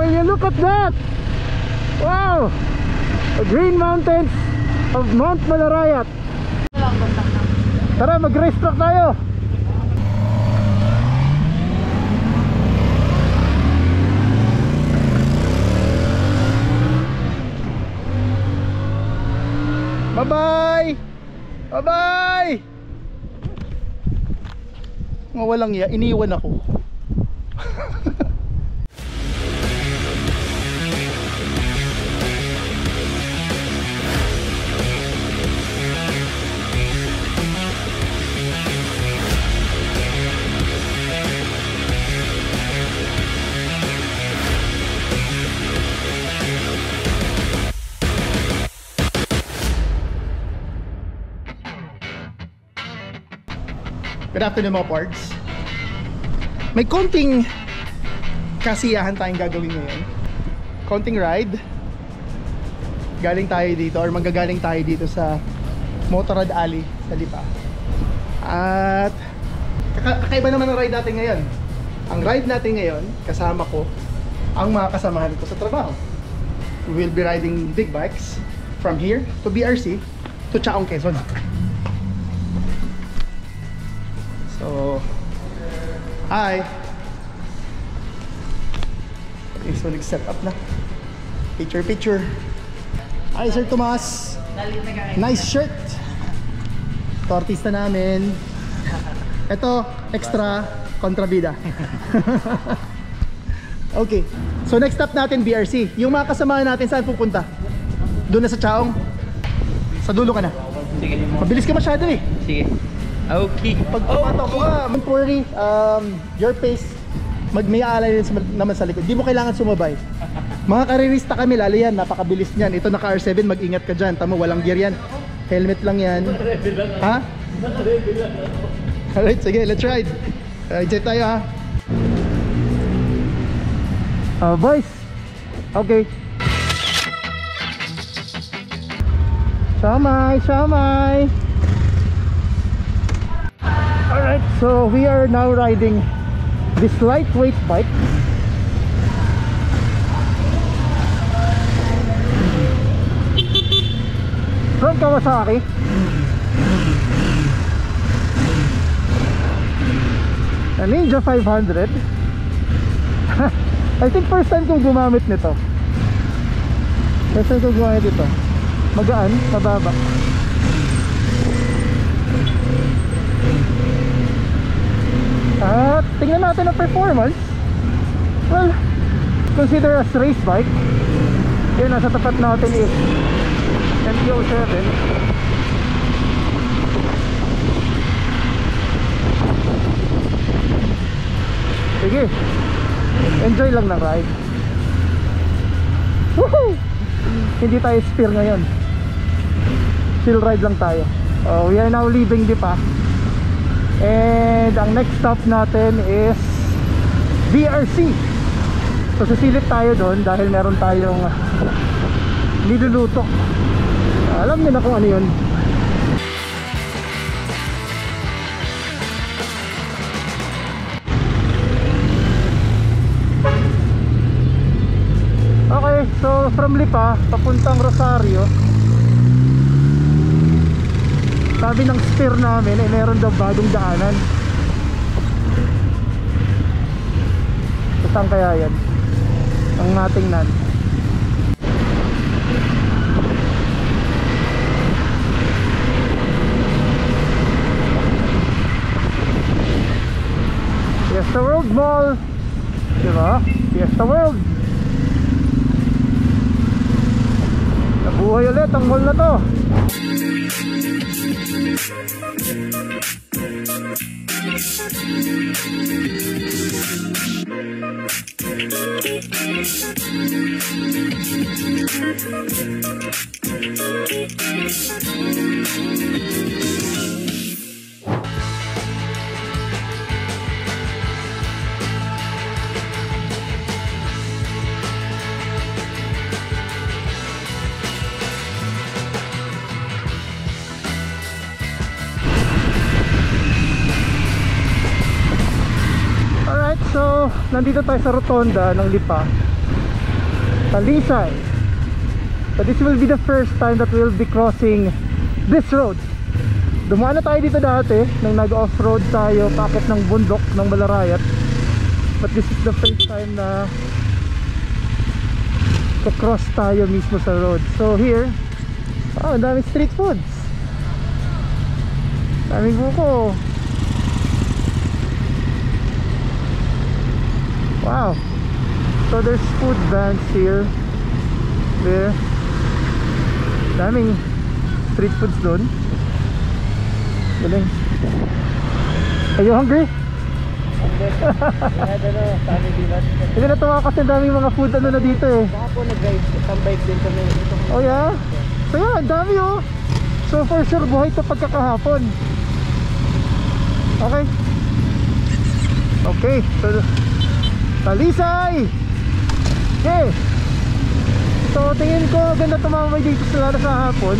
Will you look at that? Wow! The Green Mountains of Mount Malarayat. Tara, mag-racetrack tayo. Bye-bye! Bye-bye! Mga walang iya, iniwan ako. Good afternoon mga pards. May konting kasiyahan tayong gagawin ngayon. Konting ride. Galing tayo dito or magagaling tayo dito sa Motorrad Alley sa Lipa. At kakaiba naman ang ride natin ngayon. Ang ride natin ngayon, kasama ko ang mga kasamahan ko sa trabaho. We will be riding big bikes from here to BRC to Chaong, Quezon. So, hi! Okay, so nag-set up na. Picture. Hi, Sir Tomas! Nice shirt! Ito, artista namin. Ito, extra kontrabida. Okay, so next stop natin, BRC. Yung mga kasama natin, saan pupunta? Doon na sa Chaong? Sa dulo ka na? Sige. Mabilis ka masyado eh. Sige. Okay. Pag pumatok ka, don't worry, your pace, may aalay naman sa likod. Hindi mo kailangan sumabay. Mga karirista kami, lalo yan, napakabilis niyan. Ito naka R7, mag-ingat ka dyan. Tama, walang gear yan. Helmet lang yan. Ha? Alright, sige, let's ride. Enjoy tayo ha. Boys. Okay. Shamay. Alright, so we are now riding this lightweight bike. From Kawasaki. A Ninja 500. I think first time kong gumamit nito. Magaan, mababa. At tingnan natin ang performance. Well, consider as race bike. Yun, nasa tapat natin is MT-07. Sige, enjoy lang ng ride. Woohoo! Hindi tayo spear ngayon, chill ride lang tayo. We are now leaving Lipa. And ang next stop natin is BRC. So susilip tayo doon dahil meron tayong niluluto. Alam niyo na kung ano yun. Okay, so from Lipa papuntang Rosario, sabi ng steer namin eh meron daw bagong daanan. So saan kaya yan ang natingnan? Fiesta World Mall, diba? Fiesta World. Nabuhay ulit ang mall na to. So, nandito tayo sa rotonda ng Lipa. Talisay. So this will be the first time that we'll be crossing this road. Dumaan na tayo dito dati nang nag-off-road tayo packet ng bundok ng Malarayat. But this is the first time na cross tayo mismo sa road. So here, ang daming street foods, daming buko. Wow. So there's food vans here, there, daming street foods doon. Galing. Are you hungry? Hindi natuwa kasi daming mga food ano na dito eh. Baka po nag-bike din kami. Oh yeah? So yeah, dami oh. So for sure buhay ito pagkakahapon. Okay. Okay, so Talisay! Okay. So tingin ko ganda tumamay dito sa hapon.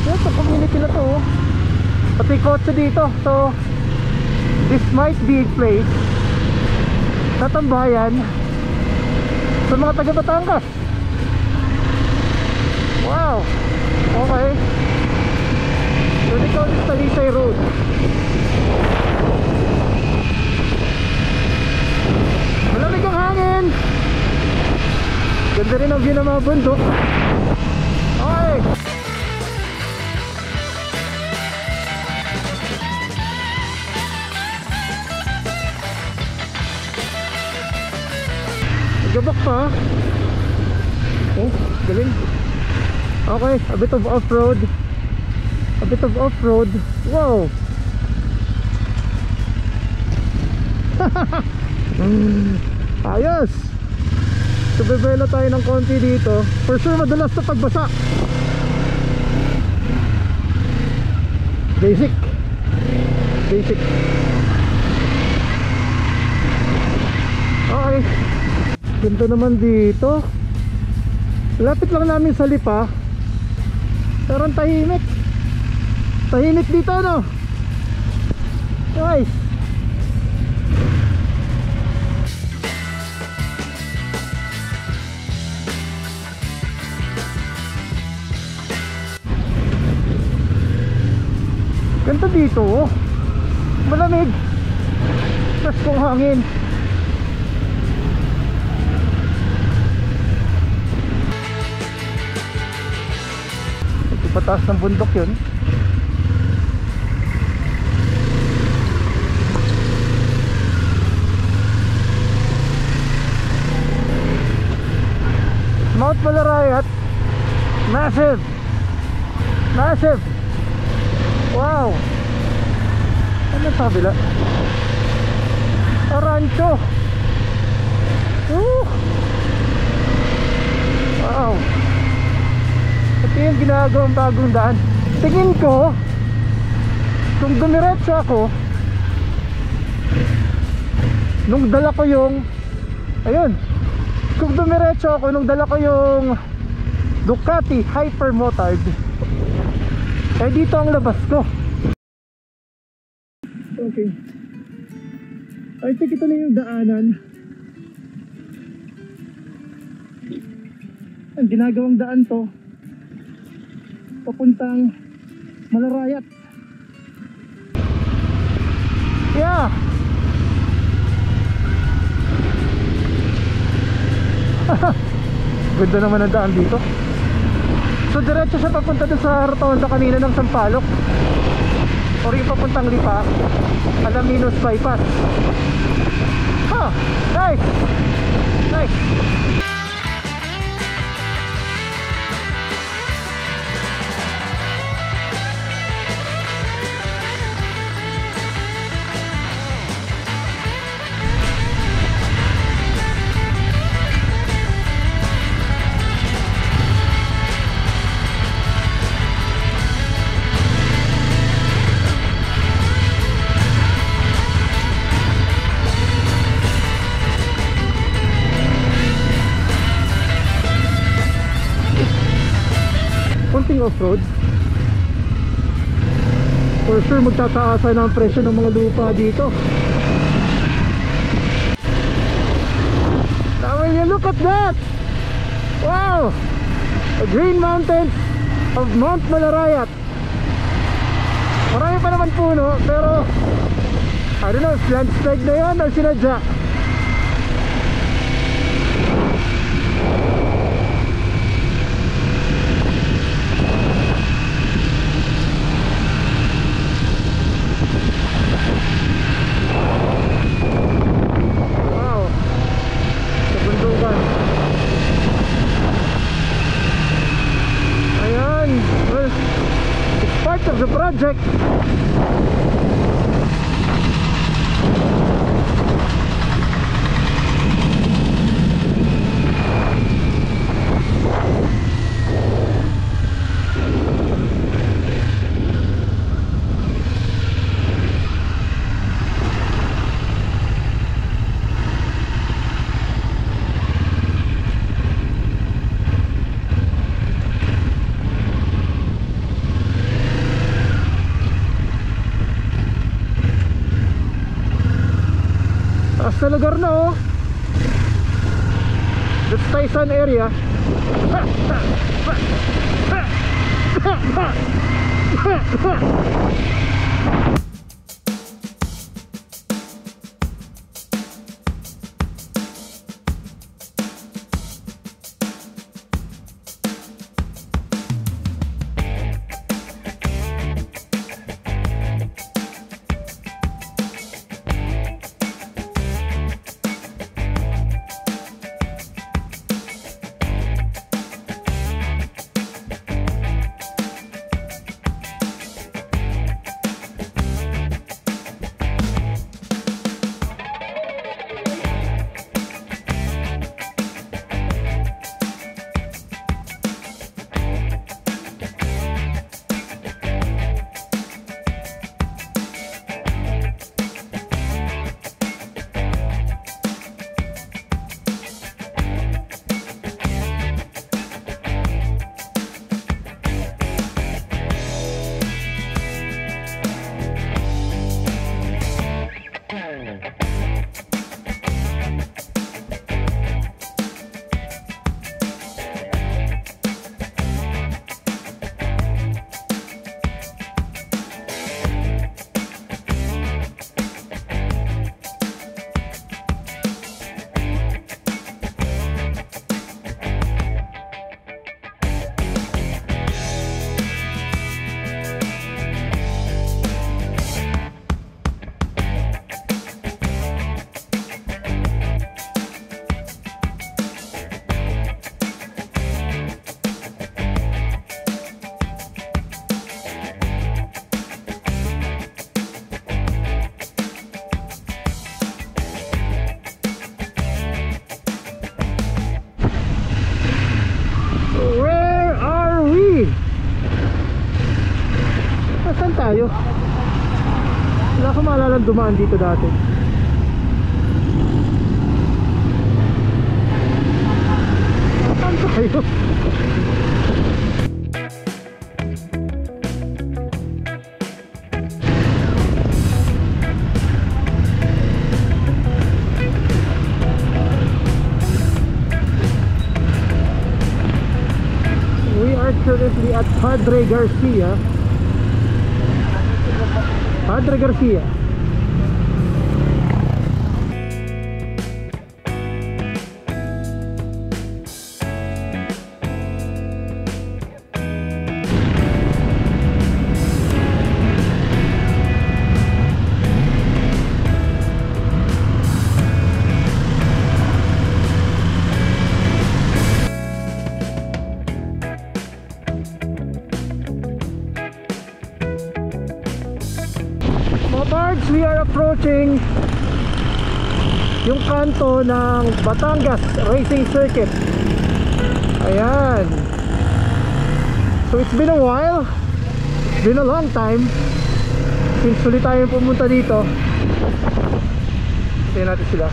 Ito community na to oh. Pati kotse dito. So this might be a place na tambayan sa mga taga Batangas. Wow. Okay. So they call this Talisay Road. Malamig ang hangin. Ganda rin ang view ng mga bundok. Okay. Gabak pa. Oh, galing. Okay, a bit of off-road. A bit of off-road. Wow. Ayos. So bebelo tayo ng konti dito. For sure madalas sa pagbasa. Basic. Basic. Okay. Ganda naman dito. Lapit lang namin sa Lipa. Pero ang tahimik. Tahimik dito no. Nice. Ganda dito oh. Malamig. Fresh kong hangin. Pataas ng bundok yun. Mount Malarayat. Massive. Massive. Wow. Ano sa kabila? Rancho. Wow. Ito yung ginagawang bagong daan. Tingin ko kung dumiretso ako nung dala ko yung ayun, kung dumiretso ako nung dala ko yung Ducati Hyper Motard, eh dito ang labas ko. Okay, I think ito na yung daanan. Ang ginagawang daan to papuntang Malarayat. Yeah. Ganda naman ang daan dito. So diretso siya papunta dun sa rotonda kanina ng Sampaloc, or yung papuntang Lipa, Alaminos Bypass. Nice. Nice. Off-road. For sure magtataasan ang presyo ng mga lupa dito. Now when you look look at that! Wow! The Green Mountains of Mount Malarayat. Marami pa naman puno, pero I don't know if landslide na yun or sinadya. Wow, sa bundukan. Ayan, well, it's part of the project. Sa lugar na oh. That's Taysan area. Tayo. Wala ko maalala dumaan dito dati. Saan tayo? We are currently at Padre Garcia. Padre Garcia. We are approaching yung kanto ng Batangas Racing Circuit. Ayan. So it's been a while. It's been a long time since ulit tayo pumunta dito. Tingnan natin sila.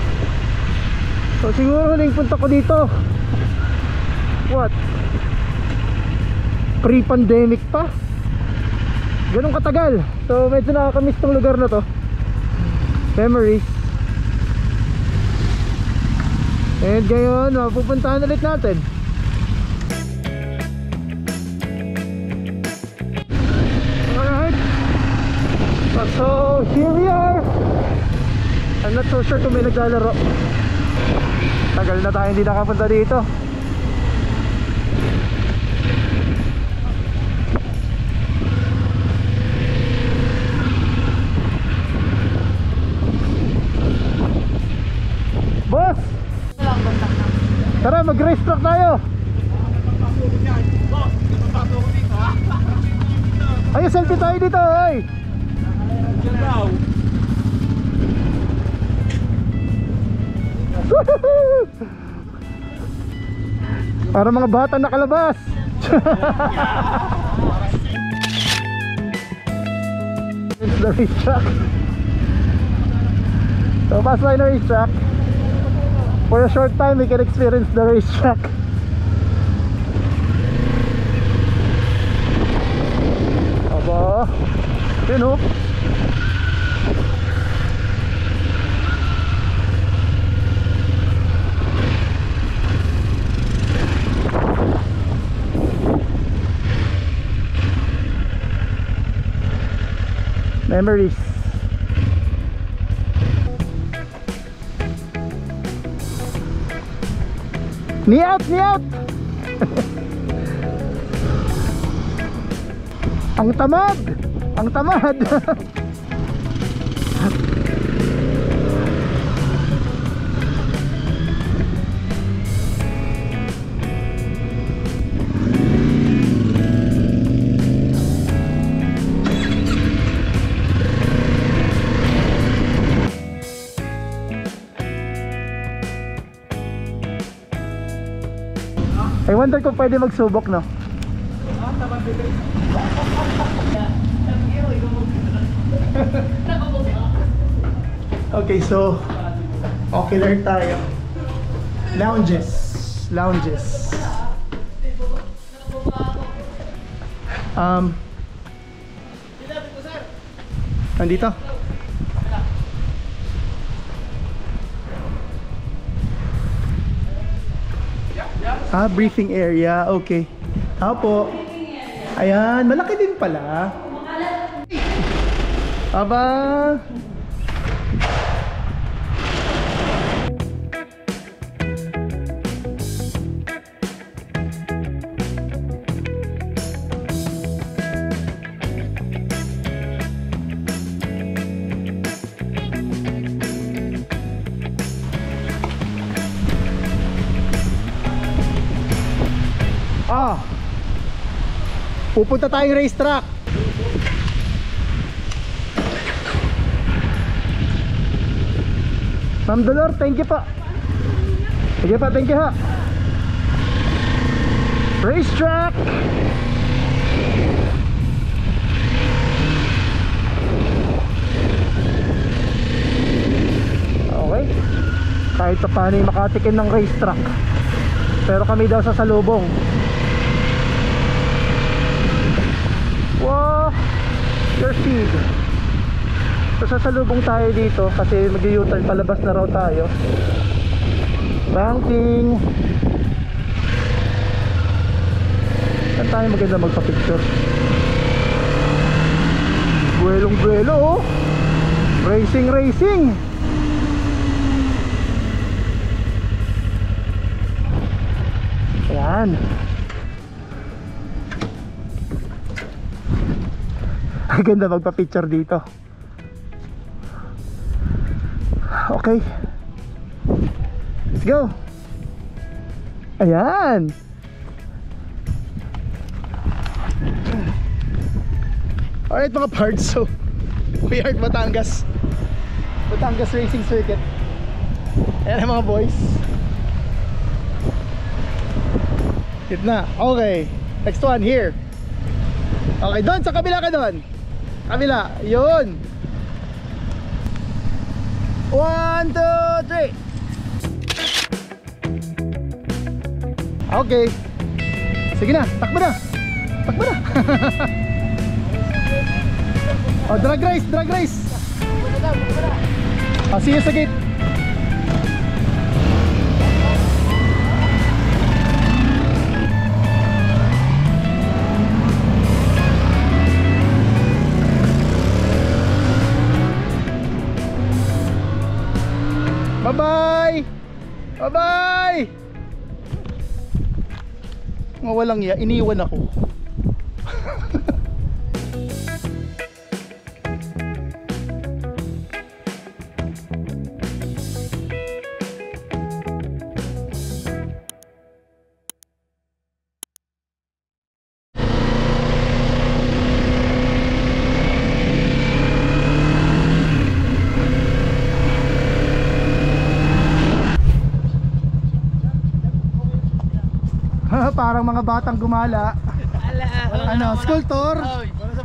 So siguro huling punta ko dito, what? Pre-pandemic pa. Ganun katagal. So medyo nakakamiss tong lugar na to. Memories. And ngayon, pupuntahan ulit natin. Alright. So, here we are. I'm not so sure kung may naglalaro. Tagal na tayo hindi nakapunta dito. Boss! Tara, mag-race track tayo. Ay, selfie tayo dito, ay. Para mga bata nakalabas. It's the racetrack. So, pass tayo na racetrack. For a short time, we can experience the racetrack. Aba, yun o. Memories. Knee out, knee out. Ang tamad. Ang tamad. I wonder kung pwede magsubok, no? Okay, so ocular tayo. Lounges. Lounges. Nandito. Briefing area. Okay. Apo. Ayan, malaki din pala. Aba. Pupunta tayong racetrack. Ma'am Dolor, thank you po. Sige pa, thank you ha. Racetrack. Okay. Kahit pa paano makatikin ng racetrack. Pero kami daw sa salubong. Wow, your speed. So sasalubong tayo dito kasi mag-u-turn palabas na raw tayo. Banking. Saan tayo maganda magpa-picture? Buelong-buelo oh. Racing, racing. Ayan. Ang ganda magpa-picture dito. Okay. Let's go. Ayan. Alright mga parts, so we are at Batangas Racing Circuit. Ayan mga boys. Gitna. Okay. Next one here. Okay, doon sa kabila ka doon. Kabila, yun. 1, 2, 3. Okay. Sige na, takbo na. Takbo na. Oh, drag race, drag race. See you sa gate. Bye-bye! Bye-bye! Mga walang iya, iniwan ako. Parang mga batang gumala. Ano, sculptor?